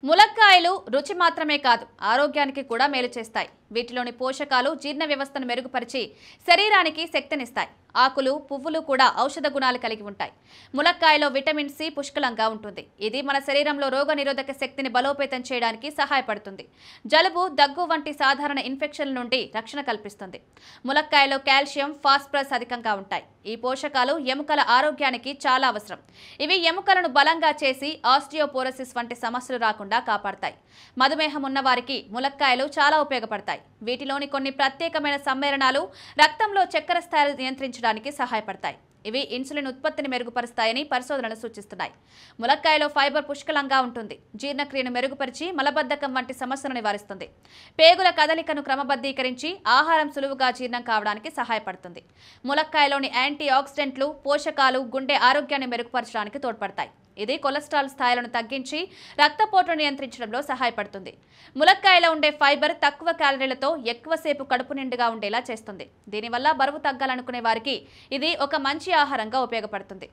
ములక్కాయలు రుచి మాత్రమే కాదు ఆరోగ్యానికి కూడా మేలు చేస్తాయి. వీటిలోని పోషకాలు జీర్ణ వ్యవస్థను మెరుగుపరిచి శరీరానికి శక్తినిస్తాయి. ఆకులు, పువ్వులు కూడా ఔషధ గుణాలు కలిగి ఉంటాయి. ములక్కాయలో విటమిన్ సి పుష్కలంగా ఉంటుంది. ఇది మన శరీరంలో రోగనిరోధక శక్తిని బలోపేతం చేయడానికి సహాయపడుతుంది. జలుబు, దగ్గు వంటి సాధారణ ఇన్ఫెక్షన్ల నుండి రక్షణ కల్పిస్తుంది. ములక్కాయలో కాల్షియం, ఫాస్ఫరస్ అధికంగా ఉంటాయి. ఈ పోషకాలు ఎముకల ఆరోగ్యానికి చాలా అవసరం. ఇవి ఎముకలను బలంగా చేసి ఆస్టియోపోరోసిస్ వంటి సమస్యలు రాకుండా కాపాడతాయి. మధుమేహం ఉన్నవారికి ములక్కాయలు చాలా ఉపయోగపడతాయి. వీటిలోని కొన్ని ప్రత్యేకమైన సమ్మేళనాలు రక్తంలో చక్కెర స్థాయిలు నియంత్రించడానికి సహాయపడతాయి. ఇవి ఇన్సులిన్ ఉత్పత్తిని మెరుగుపరుస్తాయని పరిశోధనలు సూచిస్తున్నాయి. ములక్కాయలో ఫైబర్ పుష్కలంగా ఉంటుంది. జీర్ణక్రియను మెరుగుపరిచి మలబద్ధకం వంటి సమస్యలను నివారిస్తుంది. పేగుల కదలికను క్రమబద్ధీకరించి ఆహారం సులువుగా జీర్ణం కావడానికి సహాయపడుతుంది. ములక్కాయలోని యాంటీ ఆక్సిడెంట్లు, పోషకాలు గుండె ఆరోగ్యాన్ని మెరుగుపరచడానికి తోడ్పడతాయి. ఇది కొలెస్ట్రాల్ స్థాయిలను తగ్గించి రక్తపోటును నియంత్రించడంలో సహాయపడుతుంది. ములక్కాయలో ఉండే ఫైబర్ తక్కువ క్యాలరీలతో ఎక్కువసేపు కడుపు నిండుగా ఉండేలా చేస్తుంది. దీనివల్ల బరువు తగ్గాలనుకునే వారికి ఇది ఒక మంచి ఆహారంగా ఉపయోగపడుతుంది.